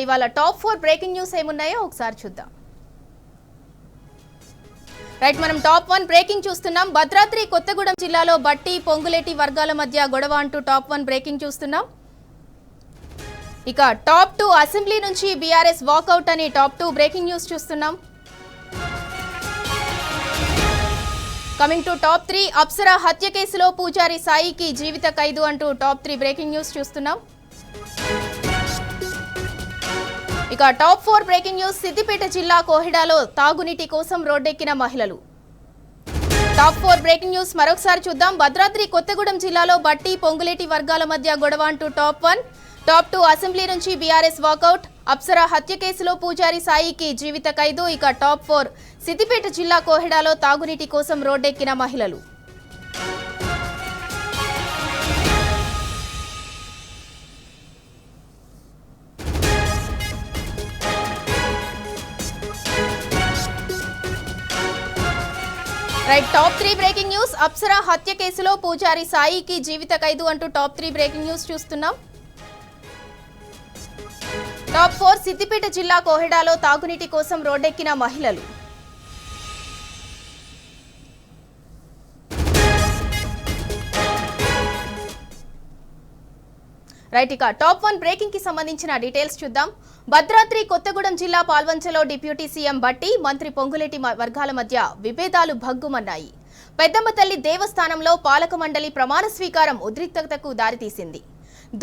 ఇవాళ top 4 breaking news ఏమున్నాయో ఒకసారి చూద్దాం. రైట్, మనం టాప్ 1 బ్రేకింగ్ చూస్తున్నాం. భద్రాద్రి కొత్తగూడెం జిల్లాలో బట్టి పొంగులేటి వర్గాల మధ్య గొడవ అంటూ టాప్ 1 బ్రేకింగ్ చూస్తున్నాం. ఇక టాప్ 2 అసెంబ్లీ నుంచి బీఆర్ఎస్ వాకౌట్ అని టాప్ 2 బ్రేకింగ్ న్యూస్ చూస్తున్నాం. కమింగ్ టు టాప్ 3 అప్సరా హత్య కేసులో పూజారి సాయికి జీవిత ఖైదు అంటూ టాప్ 3 బ్రేకింగ్ న్యూస్ చూస్తున్నాం. ఇక టాప్ 4 బ్రేకింగ్ న్యూస్ సిద్దిపేట జిల్లా కోహిడాలో తాగునీటి కోసం రోడ్డెక్కిన మహిళలు. టాప్ 4 బ్రేకింగ్ న్యూస్ మరొకసారి చూద్దాం. భద్రాద్రి కొత్తగూడెం జిల్లాలో బట్టి పొంగులేటి వర్గాల మధ్య గొడవ అంటూ టాప్ 1. టాప్ 2 అసెంబ్లీ నుంచి బీఆర్ఎస్ వాకౌట్, అప్సరా హత్య కేసులో పూజారి సాయికి జీవిత ఖైదు. ఇక టాప్ 4 సిద్దిపేట జిల్లా కోహిడాలో తాగునీటి కోసం రోడ్డెక్కిన మహిళలు. Right, top 3 breaking news Apsara హత్య కేసులో పూజారి సాయికి జీవిత ఖైదు అంటూ టాప్ 3 బ్రేకింగ్ న్యూస్ చూస్తున్నాం. టాప్ 4 సిద్దిపేట జిల్లా కోహిడాలో తాగునీటి కోసం రోడ్డెక్కిన మహిళలు. రైట్, ఇక టాప్ 1 బ్రేకింగ్ కి సంబంధించిన డీటెయిల్స్ చూద్దాం. భద్రాద్రి కొత్తగూడెం జిల్లా పాల్వంచలో డిప్యూటీ సీఎం బట్టి మంత్రి పొంగులేటి వర్గాల మధ్య విభేదాలు భగ్గుమన్నాయి. పెద్దమ్మ తల్లి దేవస్థానంలో పాలక మండలి ప్రమాణ స్వీకారం ఉద్రిక్తతకు దారితీసింది.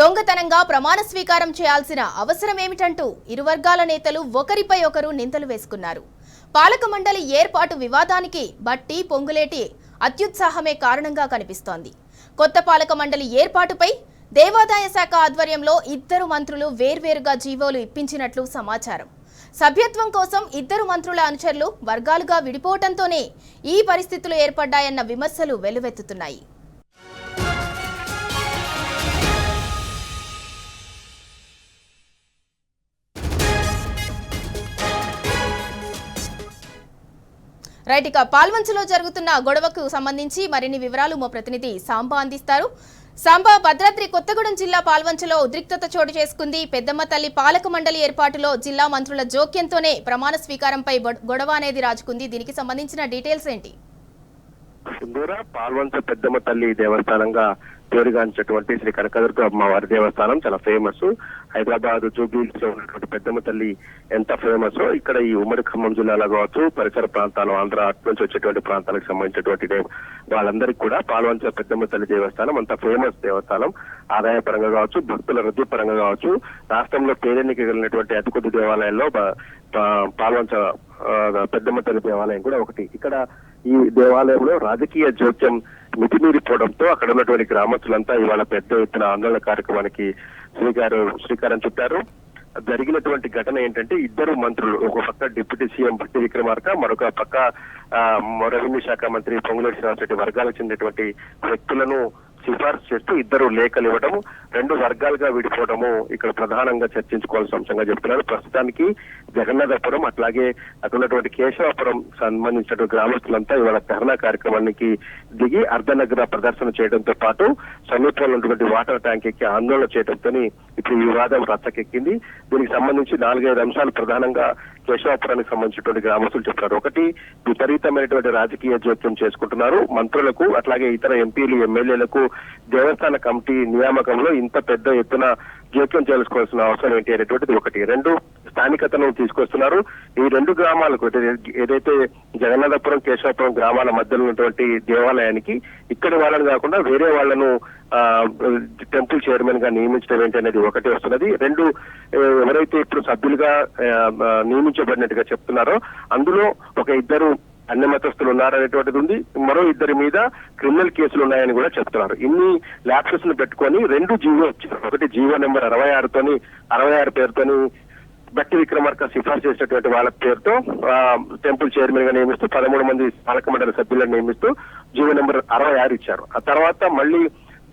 దొంగతనంగా ప్రమాణ స్వీకారం చేయాల్సిన అవసరం ఏమిటంటూ ఇరు వర్గాల నేతలు ఒకరిపై ఒకరు నిందలు వేసుకున్నారు. పాలక మండలి ఏర్పాటు వివాదానికి బట్టి పొంగులేటి అత్యుత్సాహమే కారణంగా కనిపిస్తోంది. కొత్త పాలక మండలి ఏర్పాటుపై దేవాదాయ శాఖ ఆధ్వర్యంలో ఇద్దరు మంత్రులు వేర్వేరుగా జీవోలు ఇప్పించినట్లు సమాచారం. సభ్యత్వం కోసం ఇద్దరు మంత్రుల అనుచరులు వర్గాలుగా విడిపోవడంతోనే ఈ పరిస్థితులు ఏర్పడ్డాయన్న విమర్శలు వెల్లువెత్తుతున్నాయి. రైట్, ఇక పాల్వంచలో జరుగుతున్న గొడవకు సంబంధించి మరిన్ని వివరాలు మా ప్రతినిధి సాంబా అందిస్తారు. సాంబా, భద్రాద్రి కొత్తగూడెం జిల్లా పాల్వంచలో ఉద్రిక్తత చోటు చేసుకుంది. పెద్దమ్మ తల్లి పాలక మండలి ఏర్పాటులో జిల్లా మంత్రుల జోక్యంతోనే ప్రమాణ స్వీకారంపై గొడవ అనేది రాజుకుంది. దీనికి సంబంధించిన డీటెయిల్స్ ఏంటి? పాల్వంచ పెద్దమ్మ తల్లి దేవస్థానంగా పేరుగాంచినటువంటి శ్రీ కనకదుర్గ అమ్మవారి దేవస్థానం చాలా ఫేమస్. హైదరాబాద్ జూబ్లీహిల్స్ లో ఉన్నటువంటి పెద్దమ్మ తల్లి ఎంత ఫేమస్, ఇక్కడ ఈ ఉమ్మడి ఖమ్మం జిల్లాలో కావచ్చు, పరిసర ప్రాంతాలు, ఆంధ్ర నుంచి వచ్చేటువంటి ప్రాంతాలకు సంబంధించినటువంటి వాళ్ళందరికీ కూడా పాల్వంచ పెద్దమ్మ తల్లి దేవస్థానం అంత ఫేమస్ దేవస్థానం. ఆదాయ పరంగా కావచ్చు, భక్తుల రద్దీ పరంగా కావచ్చు, రాష్ట్రంలో పేరెన్నిక కలిగినటువంటి అతి కొద్ది దేవాలయాల్లో పాల్వంచ పెద్దమ్మ తల్లి దేవాలయం కూడా ఒకటి. ఇక్కడ ఈ దేవాలయంలో రాజకీయ జోక్యం మితిమీరిపోవడంతో అక్కడ ఉన్నటువంటి గ్రామస్తులంతా ఇవాళ పెద్ద ఎత్తున ఆందోళన కార్యక్రమానికి శ్రీకారం చుట్టారు. జరిగినటువంటి ఘటన ఏంటంటే, ఇద్దరు మంత్రులు, ఒక పక్క డిప్యూటీ సీఎం భట్టి విక్రమార్క, మరొక పక్క రెవెన్యూ శాఖ మంత్రి పొంగులేటి శ్రీనివాసరెడ్డి వర్గాలకు చెందినటువంటి వ్యక్తులను సిఫార్సు చేస్తూ ఇద్దరు లేఖలు ఇవ్వడము, రెండు వర్గాలుగా విడిపోవడము ఇక్కడ ప్రధానంగా చర్చించుకోవాల్సిన అంశంగా చెప్తున్నారు. ప్రస్తుతానికి జగన్నాథపురం అట్లాగే అటున్నటువంటి కేశవాపురం సంబంధించినటువంటి గ్రామస్తులంతా ఇవాళ ధర్నా కార్యక్రమానికి దిగి అర్ధనగ్న ప్రదర్శన చేయడంతో పాటు సమీపంలో ఉన్నటువంటి వాటర్ ట్యాంక్ ఎక్కి ఆందోళన చేయడంతో ఇప్పుడు ఈ వివాదం రచ్చకెక్కింది. దీనికి సంబంధించి 4-5 అంశాలు ప్రధానంగా కేశవాపురానికి సంబంధించినటువంటి గ్రామస్తులు చెప్తున్నారు. ఒకటి, విపరీతమైనటువంటి రాజకీయ జోక్యం చేసుకుంటున్నారు. మంత్రులకు అట్లాగే ఇతర ఎంపీలు, ఎమ్మెల్యేలకు దేవస్థాన కమిటీ నియామకంలో ఇంత పెద్ద ఎత్తున జోక్యం చేసుకోవాల్సిన అవసరం ఏంటి అనేటువంటిది ఒకటి. రెండు, స్థానికతను తీసుకొస్తున్నారు. ఈ రెండు గ్రామాలకు ఏదైతే జగన్నాథపురం, కేశవాపురం గ్రామాల మధ్యలో ఉన్నటువంటి దేవాలయానికి ఇక్కడి వాళ్ళని కాకుండా వేరే వాళ్లను టెంపుల్ చైర్మన్ గా నియమించడం ఏంటి అనేది ఒకటి వస్తున్నది. రెండు, ఎవరైతే ఇప్పుడు సభ్యులుగా నియమించబడినట్టుగా చెప్తున్నారో అందులో ఒక ఇద్దరు అన్ని మతస్థులు ఉన్నారనేటువంటిది ఉంది. మరో ఇద్దరి మీద క్రిమినల్ కేసులు ఉన్నాయని కూడా చెప్తున్నారు. ఇన్ని ల్యాప్సెస్ ను పెట్టుకొని 2 జీవో వచ్చారు. ఒకటి జీవో నెంబర్ 66 పేరుతోని బట్టి విక్రమార్క సిఫార్సు చేసినటువంటి వాళ్ళ పేరుతో టెంపుల్ చైర్మన్ గా నియమిస్తూ 13 మంది పాలక మండలి సభ్యులను నియమిస్తూ జీవో నెంబర్ 66 ఇచ్చారు. ఆ తర్వాత మళ్ళీ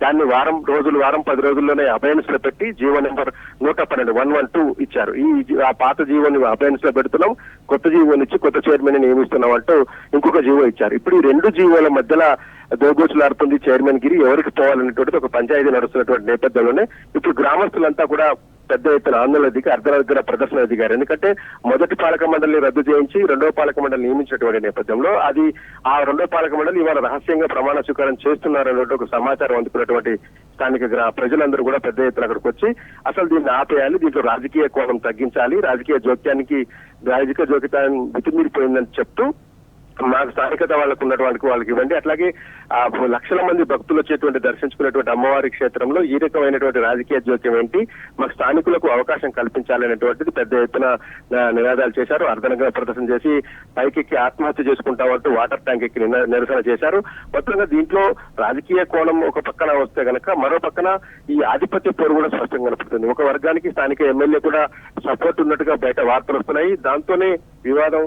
దాన్ని 10 రోజుల్లోనే అబయన్స్ లో పెట్టి జీవో నెంబర్ 112 ఇచ్చారు. ఆ పాత జీవోని అబయన్స్ లో పెడుతున్నాం, కొత్త జీవోని ఇచ్చి కొత్త చైర్మన్ నియమిస్తున్నాం అంటూ ఇంకొక జీవో ఇచ్చారు. ఇప్పుడు ఈ 2 జీవోల మధ్యలో దోగోచులాడుతుంది చైర్మన్ గిరి, ఎవరికి పోవాలనేటువంటిది ఒక పంచాయతీ నడుస్తున్నటువంటి నేపథ్యంలోనే ఇప్పుడు గ్రామస్తులంతా కూడా పెద్ద ఎత్తున ఆందోళన దిగి అర్ధరాత్రి ప్రదర్శన దిగారు. ఎందుకంటే మొదటి పాలక మండలిని రద్దు చేయించి రెండో పాలక మండలి నియమించినటువంటి నేపథ్యంలో అది ఆ రెండో పాలక మండలి ఇవాళ రహస్యంగా ప్రమాణ స్వీకారం చేస్తున్నారన్నటువంటి ఒక సమాచారం అందుకున్నటువంటి స్థానిక ప్రజలందరూ కూడా పెద్ద ఎత్తున అక్కడికి వచ్చి అసలు దీన్ని ఆపేయాలి, దీంట్లో రాజకీయ కోణం తగ్గించాలి, రాజకీయ జోక్యాన్ని మితిమీరిపోయిందని చెప్తూ మాకు స్థానికత వాళ్ళకు ఉన్నటువంటి వాళ్ళకి ఇవ్వండి, అట్లాగే లక్షల మంది భక్తులు వచ్చేటువంటి దర్శించుకునేటువంటి అమ్మవారి క్షేత్రంలో ఈ రకమైనటువంటి రాజకీయ జోక్యం ఏంటి, మాకు స్థానికులకు అవకాశం కల్పించాలనేటువంటిది పెద్ద ఎత్తున నినాదాలు చేశారు. అర్ధనగ్న ప్రదర్శన చేసి పైకెక్కి ఆత్మహత్య చేసుకుంటామంటూ వాటర్ ట్యాంక్ ఎక్కి నిరసన చేశారు. మొత్తంగా దీంట్లో రాజకీయ కోణం ఒక పక్కన వస్తే గనక మరో పక్కన ఈ ఆధిపత్య పోరు కూడా స్పష్టంగా కనపడుతుంది. ఒక వర్గానికి స్థానిక ఎమ్మెల్యే కూడా సపోర్ట్ ఉన్నట్టుగా బయట వార్తలు వస్తున్నాయి. దాంతోనే వివాదం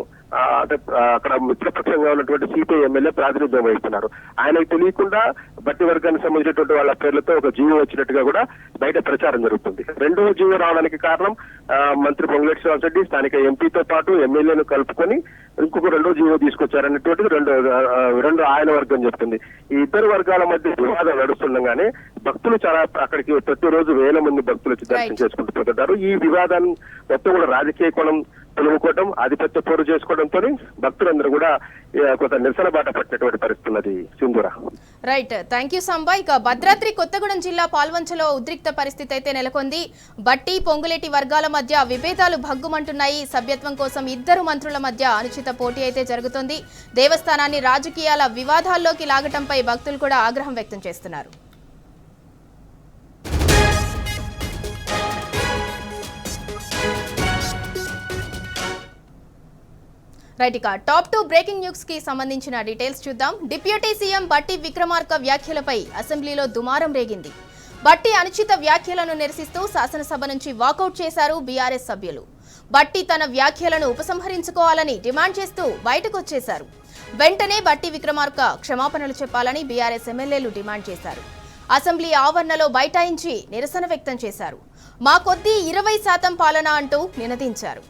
అంటే అక్కడ మిత్రపక్షంగా ఉన్నటువంటి సిపిఐ ఎమ్మెల్యే ప్రాతినిధ్యం వహిస్తున్నారు. ఆయనకు తెలియకుండా బట్టి వర్గానికి సంబంధించినటువంటి వాళ్ళ పేర్లతో ఒక జీవో వచ్చినట్టుగా కూడా బయట ప్రచారం జరుగుతుంది. రెండో జీవో రావడానికి కారణం మంత్రి పొంగులేటి శ్రీనివాసరెడ్డి స్థానిక ఎంపీతో పాటు ఎమ్మెల్యేను కలుపుకొని ఇంకొక రెండో జీవో తీసుకొచ్చారనేటువంటిది రెండు ఆయన వర్గం చెప్తుంది. ఈ ఇద్దరు వర్గాల మధ్య వివాదం నడుస్తుండగానే భక్తులు చాలా అక్కడికి ప్రతిరోజు వేల మంది భక్తులు వచ్చి దర్శనం చేసుకుంటూ పోతుంటారు. ఈ వివాదాన్ని మొత్తం కూడా రాజకీయ కోణం తొలుముకోవడం, ఆధిపత్య పోరు చేసుకోవడంతో భక్తులందరూ కూడా కొంత నిరసన బాట పట్టినటువంటి పరిస్థితి ఉన్నది. Sindhura. Right, thank you Samba. ఇక భద్రాద్రి కొత్తగూడెం జిల్లా పాల్వంచలో ఉద్రిక్త పరిస్థితి అయితే నెలకొంది. బట్టి పొంగులేటి వర్గాల మధ్య విభేదాలు భగ్గుమంటున్నాయి. సభ్యత్వం కోసం ఇద్దరు మంత్రుల మధ్య అనుచిత పోటీ అయితే జరుగుతోంది. దేవస్థానాన్ని రాజకీయాల వివాదాల్లోకి లాగటంపై భక్తులు కూడా ఆగ్రహం వ్యక్తం చేస్తున్నారు. రైట్, ఇక టాప్ 2 బ్రేకింగ్ న్యూస్ కి సంబంధించిన డీటెయిల్స్ చూద్దాం. డిప్యూటీ సీఎం బట్టి విక్రమార్క వ్యాఖ్యలపై అసెంబ్లీలో దుమారం రేగింది. బట్టి అనుచిత వ్యాఖ్యలను నిరసిస్తూ శాసనసభ నుంచి వాకౌట్ చేశారు బీఆర్ఎస్ సభ్యులు. బట్టి తన వ్యాఖ్యలను ఉపసంహరించుకోవాలని డిమాండ్ చేస్తూ బయటకు వచ్చేశారు. వెంటనే బట్టి విక్రమార్క క్షమాపణలు చెప్పాలని బీఆర్ఎస్ ఎమ్మెల్యేలు డిమాండ్ చేశారు. అసెంబ్లీ ఆవరణలో బైఠాయించి నిరసన వ్యక్తం చేశారు. మా కొద్దీ 20% పాలన అంటూ నినదించారు.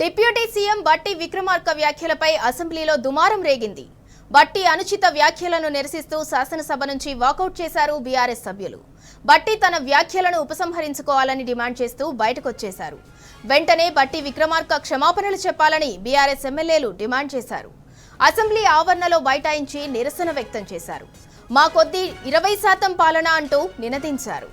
డిప్యూటీ సీఎం బట్టి విక్రమార్క వ్యాఖ్యలపై అసెంబ్లీలో దుమారం రేగింది. బట్టి అనుచిత వ్యాఖ్యలను నిరసిస్తూ శాసనసభ నుంచి వాకౌట్ చేశారు బీఆర్ఎస్ సభ్యులు. బట్టి తన వ్యాఖ్యలను ఉపసంహరించుకోవాలని డిమాండ్ చేస్తూ బయటకొచ్చేశారు. వెంటనే బట్టి విక్రమార్క క్షమాపణలు చెప్పాలని బీఆర్ఎస్ ఎమ్మెల్యేలు డిమాండ్ చేశారు. అసెంబ్లీ ఆవరణలో బైఠాయించి నిరసన వ్యక్తం చేశారు. మా కొద్దీ 20% పాలన అంటూ నినదించారు.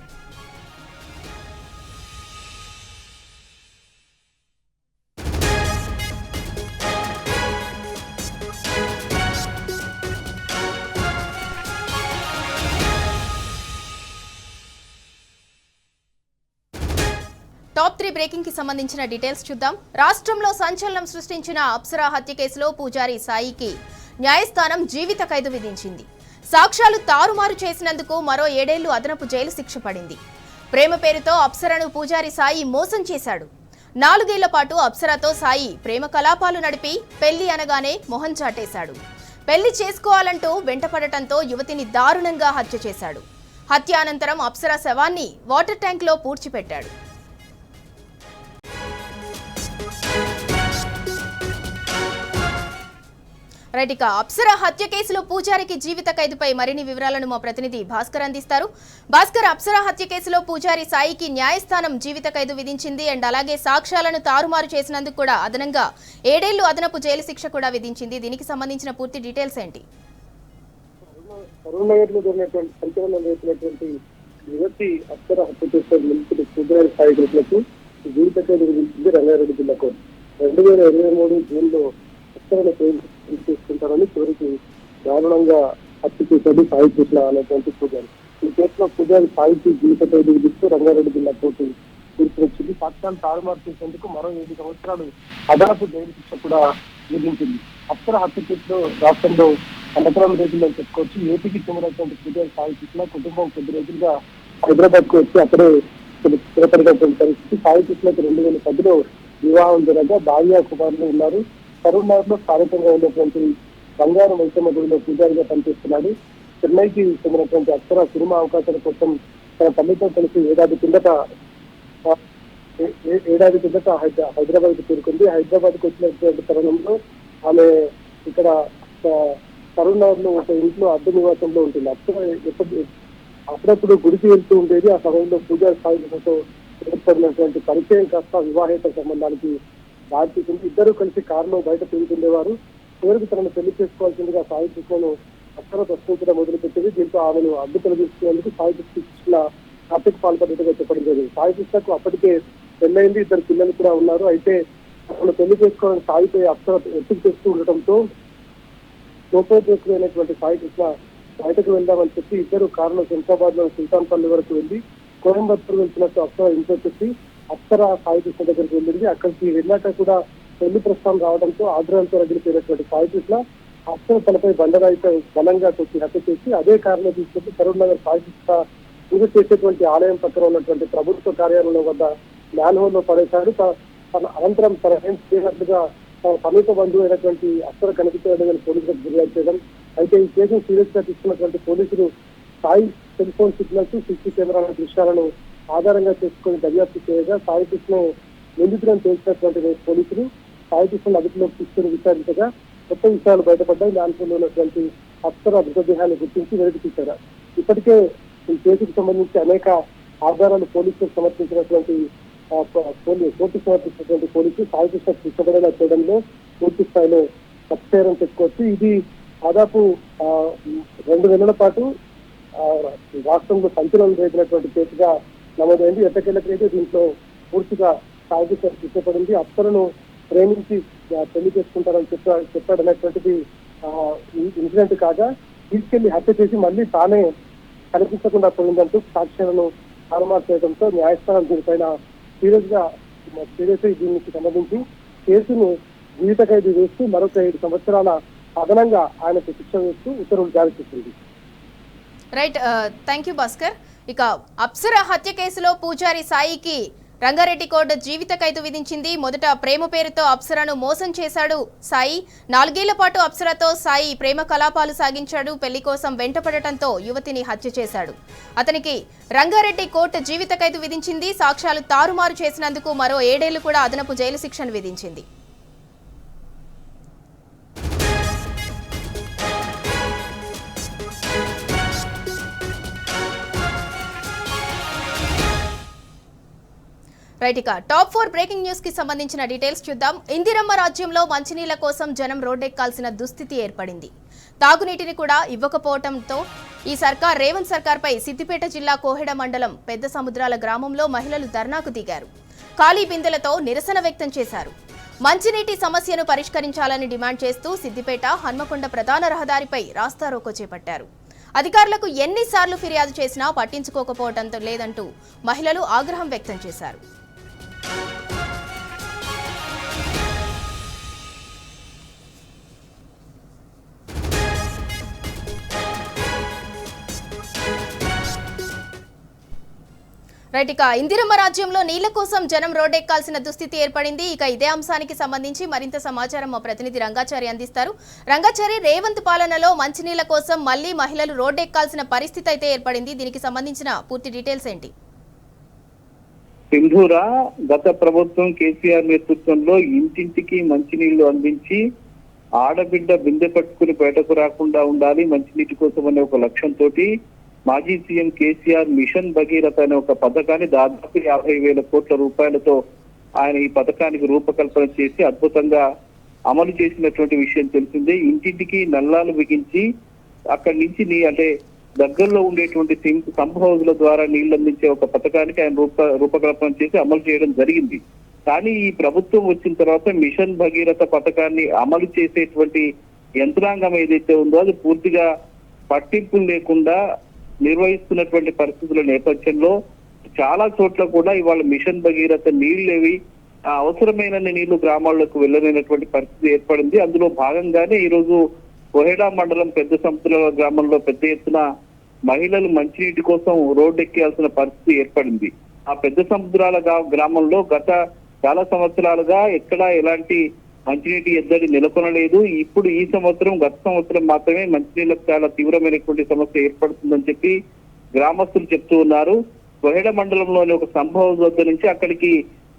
టాప్ 3 బ్రేకింగ్ కి సంబంధించిన డీటెయిల్స్ చూద్దాం. రాష్ట్రంలో సంచలనం సృష్టించిన అప్సరా హత్య కేసులో పూజారి సాయికి న్యాయస్థానం జీవిత ఖైదు విధించింది. సాక్ష్యాలు తారుమారు చేసినందుకు మరో 7 ఏళ్లు అదనపు జైలు శిక్ష పడింది. ప్రేమ పేరుతో అప్సరను పూజారి సాయి మోసం చేశాడు. 4 ఏళ్ల పాటు అప్సరాతో సాయి ప్రేమ కలాపాలు నడిపి పెళ్లి అనగానే మొహం చాటేశాడు. పెళ్లి చేసుకోవాలంటూ వెంటపడటంతో యువతిని దారుణంగా హత్య చేశాడు. హత్య అనంతరం అప్సరా శవాన్ని వాటర్ ట్యాంక్ లో పూడ్చిపెట్టాడు. రైట్, ఇక అప్సరా హత్య కేసులో పూజారికి జీవిత ఖైదుపై మరిన్ని వివరాలను మా ప్రతినిధి భాస్కర్ అందిస్తారు. భాస్కర్, అప్సరా హత్య కేసులో పూజారి సాయికి న్యాయస్థానం జీవిత ఖైదు విధించింది అండ్ అలాగే సాక్ష్యాలను తారుమారు చేసినందుకు కూడా అదనంగా 7 ఏళ్లు అదనపు జైలు శిక్ష కూడా విధించింది. దీనికి సంబంధించిన పూర్తి డీటెయిల్స్ ఏంటి? యువతి అప్సరా హత్య కేసులో నిందితుడు పూజారి సాయి గ్రూపులకు జీవిత ఖైదు విధించింది రంగారెడ్డి జిల్లా కోర్టు. 2023 జూన్లో అప్సరను తీసుకుంటారని చివరికి దారుణంగా హత్య చేశాడు సాయి కృష్ణ అనేటువంటి పూజారి. ఈ కేసులో పూజారి సాయికి జీవిత ఖైదు విధిస్తూ రంగారెడ్డి జిల్లా కోర్టు తీర్పునిచ్చింది. సాక్ష్యాలు తారుమారు చేసేందుకు మరో 7 సంవత్సరాలు అదనపు జైలు శిక్ష కూడా విధించింది. అప్సరా హత్య కేసులో రాష్ట్రంలో అనంతరం రోజుల్లో చెప్పుకోవచ్చు. ఏపీకి చెందినటువంటి పూజారి సాయి కృష్ణ కుటుంబం కొద్ది రోజులుగా హైదరాబాద్ కు వచ్చి అక్కడే స్థిరపడినటువంటి పరిస్థితి. సాయి కృష్ణకు 2010లో వివాహం జరగగా భార్య కుమారులు ఉన్నారు. కరీంనగర్ లో స్థానికంగా ఉన్నటువంటి బంగారు మైసమ్మ గుడిలో పూజారిగా పనిచేస్తున్నాడు. చెన్నైకి చెందినటువంటి అక్షర సినిమా అవకాశాల కోసం తన తల్లితో కలిసి ఏడాది కిందట హైదరాబాద్ కు చేరుకుంది. హైదరాబాద్ కు వచ్చినటువంటి తరుణంలో ఆమె ఇక్కడ కరీంనగర్ లో ఒక ఇంట్లో అద్దె నివాసంలో ఉంటుంది. అప్పుడప్పుడు గుడికి వెళ్తూ ఉండేది. ఆ సమయంలో పూజారి సాయితో ఏర్పడినటువంటి పరిచయం కాస్త వివాహేతర సంబంధానికి దారితీసింది. ఇద్దరు కలిసి కారులో బయట తిరుగుతుండేవారు. చివరికి తనను పెళ్లి చేసుకోవాల్సిందిగా సాయి కృష్ణను అక్షర ప్రశ్నించడం మొదలుపెట్టింది. దీంతో ఆమెను అడ్డు తొలగించేందుకు సాయి కృష్ణ హత్యకు పాల్పడినట్టుగా చెప్పడం. సాయి కృష్ణకు అప్పటికే పెళ్ళైంది, 2 పిల్లలు కూడా ఉన్నారు. అయితే తనను పెళ్లి చేసుకోవాలని సాయిపై అక్షర ఒత్తిడి చేస్తూ ఉండటంతో కోపమైనటువంటి సాయి కృష్ణ బయటకు వెళ్దామని చెప్పి ఇద్దరు కారులో శంషాబాద్ లో సుల్తాన్పల్లి వరకు వెళ్లి కోయంబత్తూరు వెళ్తున్నట్టు అక్షర ఇంట్లో చెప్పి అక్షర సాయి కృష్ణ దగ్గరికి వెళ్ళింది. అక్కడికి వెళ్ళాక కూడా పెళ్లి ప్రస్తావన రావడంతో ఆగ్రహంతో రగిలిపోయినటువంటి సాయి కృష్ణ అక్షర తలపై బండరాయితో బలంగా కొట్టి హత్య చేసి అదే కారులో తీసుకొచ్చి కరీంనగర్ సాయి కృష్ణ పూజ చేసేటువంటి ఆలయం పక్కన ఉన్నటువంటి ప్రభుత్వ కార్యాలయం వద్ద మ్యాన్ హోల్ లో పడేశాడు. అనంతరం తన ఏం చేయనట్లుగా తన సమీప బంధువు అయినటువంటి అక్షర కనిపించలేదని పోలీసులకు ఫిర్యాదు చేయడం. అయితే ఈ కేసును సీరియస్ గా తీసుకున్నటువంటి పోలీసులు Sai cell phone signals, CC కెమెరాల దృశ్యాలను ఆధారంగా చేసుకుని దర్యాప్తు చేయగా సాయి కృష్ణ నిందితులను తెలిసినటువంటి పోలీసులు సాయి కృష్ణ అదుపులోకి తీసుకుని విచారించగా కొత్త విషయాలు బయటపడ్డాయి. మ్యాన్హోల్ లో ఉన్నటువంటి అక్షర మృతదేహాన్ని గుర్తించి వెలికి తీశారు. ఇప్పటికే ఈ కేసుకు సంబంధించి అనేక ఆధారాలు పోలీసులకు సమర్పించినటువంటి పోలీసులు సాయి కృష్ణ శిక్షపడేలా చేయడంలో పూర్తి స్థాయిలో సక్సెస్ అని చెప్పుకోవచ్చు. ఇది దాదాపు 2 నెలల పాటు రాష్ట్రంలో సంచలనం రేపినటువంటి కేసుగా నమోదైంది. ఎట్టకేళ్ళకైతే దీంట్లో పూర్తిగా సాయి కృష్ణ శిక్షపడింది. అక్షరను ప్రేమించి పెళ్లి చేసుకుంటారని చెప్పాడనేటువంటిది ఇన్సిడెంట్ కాగా తీసుకెళ్లి హత్య చేసి మళ్ళీ తానే కనిపించకుండా పోయిందంటూ సాక్ష్యాలను తారుమారు చేయడంతో న్యాయస్థానం దీనిపైన సీరియస్ దీనికి సంబంధించి కేసును జీవిత ఖైదు వేస్తూ మరొక 7 సంవత్సరాల అదనంగా ఆయనకు శిక్ష వేస్తూ ఉత్తర్వులు జారీ చేసింది. Right, thank you Bhaskar. ఇక అప్సర హత్య కేసులో పూజారి సాయికి రంగారెడ్డి కోర్టు జీవిత ఖైదు విధించింది. మొదట ప్రేమ పేరుతో అప్సరను మోసం చేశాడు సాయి. 4 ఏళ్ల పాటు అప్సరతో సాయి ప్రేమ కలాపాలు సాగించాడు. పెళ్లి కోసం వెంటపడటంతో యువతిని హత్య చేశాడు. అతనికి రంగారెడ్డి కోర్టు జీవిత ఖైదు విధించింది. సాక్ష్యాలు తారుమారు చేసినందుకు మరో 7 ఏళ్లు కూడా అదనపు జైలు శిక్షను విధించింది. రైట్, ఇక టాప్ 4 బ్రేకింగ్ న్యూస్ కి సంబంధించిన డీటెయిల్స్ చూద్దాం. ఇందిరమ్మ రాజ్యంలో మంచినీళ్ల కోసం జనం రోడ్డెక్కాల్సిన దుస్థితి ఏర్పడింది. తాగునీటిని కూడా ఇవ్వకపోవడంతో ఈ సర్కార్ రేవంత్ సర్కార్పై సిద్దిపేట జిల్లా కోహెడ మండలం పెద్ద సముద్రాల గ్రామంలో మహిళలు ధర్నాకు దిగారు. ఖాళీ బిందెలతో నిరసన వ్యక్తం చేశారు. మంచినీటి సమస్యను పరిష్కరించాలని డిమాండ్ చేస్తూ సిద్దిపేట హన్మకొండ ప్రధాన రహదారిపై రాస్తారోకో చేపట్టారు. అధికారులకు ఎన్నిసార్లు ఫిర్యాదు చేసినా పట్టించుకోకపోవడంతో లేదంటూ మహిళలు ఆగ్రహం వ్యక్తం చేశారు. రైట్, ఇక ఇందిరమ్మ రాజ్యంలో నీళ్ల కోసం జనం రోడ్డెక్కాల్సిన దుస్థితి ఏర్పడింది. ఇక ఇదే అంశానికి సంబంధించి మరింత సమాచారం మా ప్రతినిధి రంగాచారి అందిస్తారు. రంగాచారి, రేవంత్ పాలనలో మంచినీళ్ల కోసం మళ్లీ మహిళలు రోడ్డెక్కాల్సిన పరిస్థితి అయితే ఏర్పడింది. దీనికి సంబంధించిన పూర్తి డీటెయిల్స్ ఏంటి? సింధూరా, గత ప్రభుత్వం కేసీఆర్ నేతృత్వంలో ఇంటింటికి మంచినీళ్లు అందించి ఆడబిడ్డ బిందె పట్టుకుని బయటకు రాకుండా ఉండాలి మంచినీటి కోసం అనే ఒక లక్ష్యంతో మాజీ సీఎం కేసీఆర్ మిషన్ భగీరథ అనే ఒక పథకాన్ని దాదాపు 50,000 కోట్ల రూపాయలతో ఆయన ఈ పథకానికి రూపకల్పన చేసి అద్భుతంగా అమలు చేసినటువంటి విషయం తెలిసిందే. ఇంటింటికి నల్లాలు బిగించి అక్కడి నుంచి అంటే దగ్గరలో ఉండేటువంటి సంప్ హౌజ్ల ద్వారా నీళ్లు అందించే ఒక పథకానికి ఆయన రూపకల్పన చేసి అమలు చేయడం జరిగింది. కానీ ఈ ప్రభుత్వం వచ్చిన తర్వాత మిషన్ భగీరథ పథకాన్ని అమలు చేసేటువంటి యంత్రాంగం ఏదైతే ఉందో అది పూర్తిగా పట్టింపులు లేకుండా నిర్వహిస్తున్నటువంటి పరిస్థితుల నేపథ్యంలో చాలా చోట్ల కూడా ఇవాళ మిషన్ భగీరథ నీళ్లేవి అవసరమైన నీళ్లు గ్రామాల్లోకి వెళ్ళలేనటువంటి పరిస్థితి ఏర్పడింది. అందులో భాగంగానే ఈరోజు కోహెడా మండలం పెద్ద సముద్రాల గ్రామంలో పెద్ద ఎత్తున మహిళలు మంచినీటి కోసం రోడ్డు ఎక్కేయాల్సిన పరిస్థితి ఏర్పడింది. ఆ పెద్ద సముద్రాల గ్రామంలో గత చాలా సంవత్సరాలుగా ఎక్కడా ఎలాంటి మంచినీటి ఎద్దడి నెలకొనలేదు. ఇప్పుడు ఈ సంవత్సరం గత సంవత్సరం మాత్రమే మంచినీళ్ళకు చాలా తీవ్రమైనటువంటి సమస్య ఏర్పడుతుందని చెప్పి గ్రామస్తులు చెప్తూ ఉన్నారు. కోహెడ మండలంలోని ఒక సంభవం వద్ద నుంచి అక్కడికి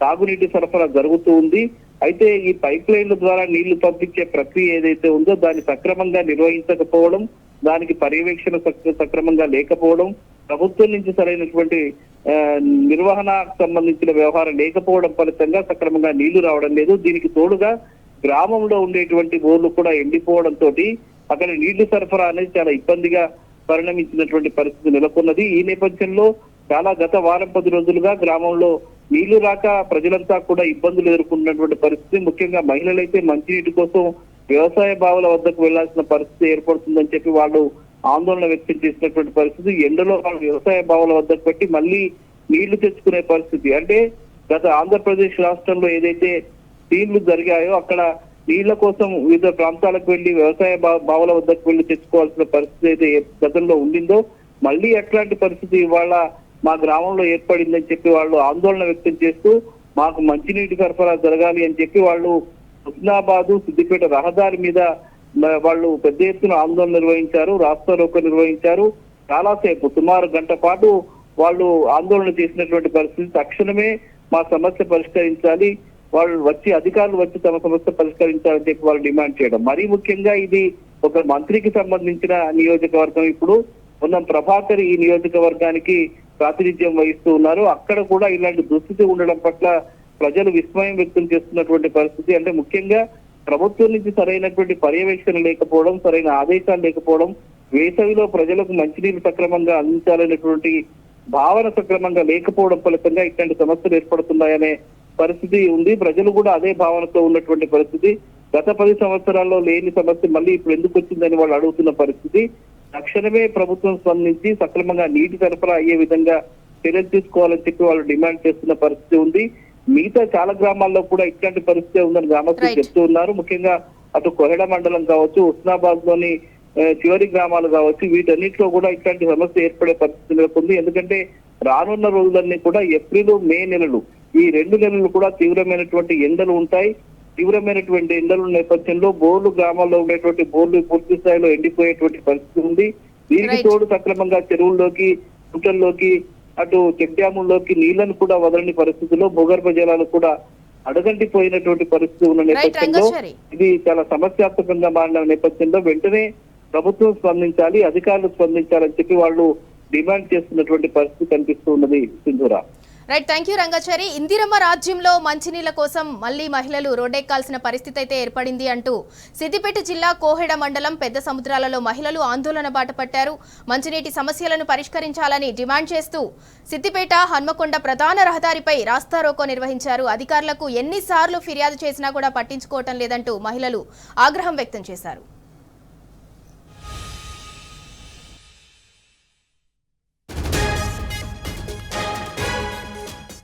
తాగునీటి సరఫరా జరుగుతూ ఉంది. అయితే ఈ పైప్ లైన్ల ద్వారా నీళ్లు పంపించే ప్రక్రియ ఏదైతే ఉందో దాన్ని సక్రమంగా నిర్వహించకపోవడం, దానికి పర్యవేక్షణ సక్రమంగా లేకపోవడం, ప్రభుత్వం నుంచి సరైనటువంటి నిర్వహణకు సంబంధించిన వ్యవహారం లేకపోవడం ఫలితంగా సక్రమంగా నీళ్లు రావడం లేదు. దీనికి తోడుగా గ్రామంలో ఉండేటువంటి బోర్లు కూడా ఎండిపోవడంతో అక్కడ నీళ్లు సరఫరా అనేది చాలా ఇబ్బందిగా పరిణమించినటువంటి పరిస్థితి నెలకొన్నది. ఈ నేపథ్యంలో చాలా గత వారం 10 రోజులుగా గ్రామంలో నీళ్లు రాక ప్రజలంతా కూడా ఇబ్బందులు ఎదుర్కొన్నటువంటి పరిస్థితి. ముఖ్యంగా మహిళలైతే మంచినీటి కోసం వ్యవసాయ బావుల వద్దకు వెళ్లాల్సిన పరిస్థితి ఏర్పడుతుందని చెప్పి వాళ్ళు ఆందోళన వ్యక్తం చేసినటువంటి పరిస్థితి. ఎండలో వాళ్ళు వ్యవసాయ బావుల వద్దకు పెట్టి మళ్ళీ నీళ్లు తెచ్చుకునే పరిస్థితి. అంటే గత ఆంధ్రప్రదేశ్ రాష్ట్రంలో ఏదైతే తీర్లు జరిగాయో అక్కడ నీళ్ల కోసం వివిధ ప్రాంతాలకు వెళ్లి వ్యవసాయ బావుల వద్దకు వెళ్లి తెచ్చుకోవాల్సిన పరిస్థితి అయితే గతంలో ఉండిందో మళ్ళీ అట్లాంటి పరిస్థితి ఇవాళ మా గ్రామంలో ఏర్పడిందని చెప్పి వాళ్ళు ఆందోళన వ్యక్తం చేస్తూ మాకు మంచినీటి సరఫరా జరగాలి అని చెప్పి వాళ్ళు హుస్నాబాదు సిద్దిపేట రహదారి మీద వాళ్ళు పెద్ద ఎత్తున ఆందోళన నిర్వహించారు, రాస్తా రోకో నిర్వహించారు. చాలాసేపు సుమారు గంట పాటు వాళ్ళు ఆందోళన చేసినటువంటి పరిస్థితి. తక్షణమే మా సమస్య పరిష్కరించాలి, వాళ్ళు వచ్చి అధికారులు వచ్చి తమ సమస్య పరిష్కరించాలని చెప్పి వాళ్ళు డిమాండ్ చేయడం. మరీ ముఖ్యంగా ఇది ఒక మంత్రికి సంబంధించిన నియోజకవర్గం. ఇప్పుడు పొన్నం ప్రభాకర్ ఈ నియోజకవర్గానికి ప్రాతినిధ్యం వహిస్తూ ఉన్నారు. అక్కడ కూడా ఇలాంటి దుస్థితి ఉండడం పట్ల ప్రజలు విస్మయం వ్యక్తం చేస్తున్నటువంటి పరిస్థితి. అంటే ముఖ్యంగా ప్రభుత్వం నుంచి సరైనటువంటి పర్యవేక్షణ లేకపోవడం, సరైన ఆదేశాలు లేకపోవడం, వేసవిలో ప్రజలకు మంచినీరు సక్రమంగా అందించాలనేటువంటి భావన సక్రమంగా లేకపోవడం ఫలితంగా ఇట్లాంటి సమస్యలు ఏర్పడుతున్నాయనే పరిస్థితి ఉంది. ప్రజలు కూడా అదే భావనతో ఉన్నటువంటి పరిస్థితి. గత 10 సంవత్సరాల్లో లేని సమస్య మళ్ళీ ఇప్పుడు ఎందుకు వచ్చిందని వాళ్ళు అడుగుతున్న పరిస్థితి. తక్షణమే ప్రభుత్వం స్పందించి సక్రమంగా నీటి సరఫరా అయ్యే విధంగా చర్యలు తీసుకోవాలని చెప్పి వాళ్ళు డిమాండ్ చేస్తున్న పరిస్థితి ఉంది. మిగతా చాలా గ్రామాల్లో కూడా ఇట్లాంటి పరిస్థితి ఉందని గ్రామస్తులు చెప్తూ ఉన్నారు. ముఖ్యంగా అటు కోహెడ మండలం కావచ్చు, హుస్నాబాద్ లోని చివరి గ్రామాలు కావచ్చు, వీటన్నిటిలో కూడా ఇట్లాంటి సమస్య ఏర్పడే పరిస్థితి నెలకొంది. ఎందుకంటే రానున్న రోజులన్నీ కూడా ఏప్రిల్, మే నెలలు, ఈ 2 నెలలు కూడా తీవ్రమైనటువంటి ఎండలు ఉంటాయి. తీవ్రమైనటువంటి ఎండల నేపథ్యంలో బోర్లు గ్రామాల్లో ఉండేటువంటి బోర్లు పూర్తి స్థాయిలో ఎండిపోయేటువంటి పరిస్థితి ఉంది. దీనికి తోడు సక్రమంగా చెరువుల్లోకి, కుంటల్లోకి, అటు చెక్ డ్యాముల్లోకి నీళ్లను కూడా వదలని పరిస్థితుల్లో భూగర్భ జలాలు కూడా అడగంటిపోయినటువంటి పరిస్థితి ఉన్న నేపథ్యంలో ఇది చాలా సమస్యాత్మకంగా మారిన నేపథ్యంలో వెంటనే ప్రభుత్వం స్పందించాలి, అధికారులు స్పందించాలని చెప్పి వాళ్ళు డిమాండ్ చేస్తున్నటువంటి పరిస్థితి కనిపిస్తూ ఉన్నది. Sindhura. Right, thank you Rangachari. Indiramma రాజ్యంలో మంచినీళ్ల కోసం మళ్లీ మహిళలు రోడ్డెక్కాల్సిన పరిస్థితి అయితే ఏర్పడింది అంటూ సిద్దిపేట జిల్లా కోహెడ మండలం పెద్ద సముద్రాలలో మహిళలు ఆందోళన బాట పట్టారు. మంచినీటి సమస్యలను పరిష్కరించాలని డిమాండ్ చేస్తూ సిద్దిపేట హన్మకొండ ప్రధాన రహదారిపై రాస్తా రోకో నిర్వహించారు. అధికారులకు ఎన్నిసార్లు ఫిర్యాదు చేసినా కూడా పట్టించుకోవటం లేదంటూ మహిళలు ఆగ్రహం వ్యక్తం చేశారు.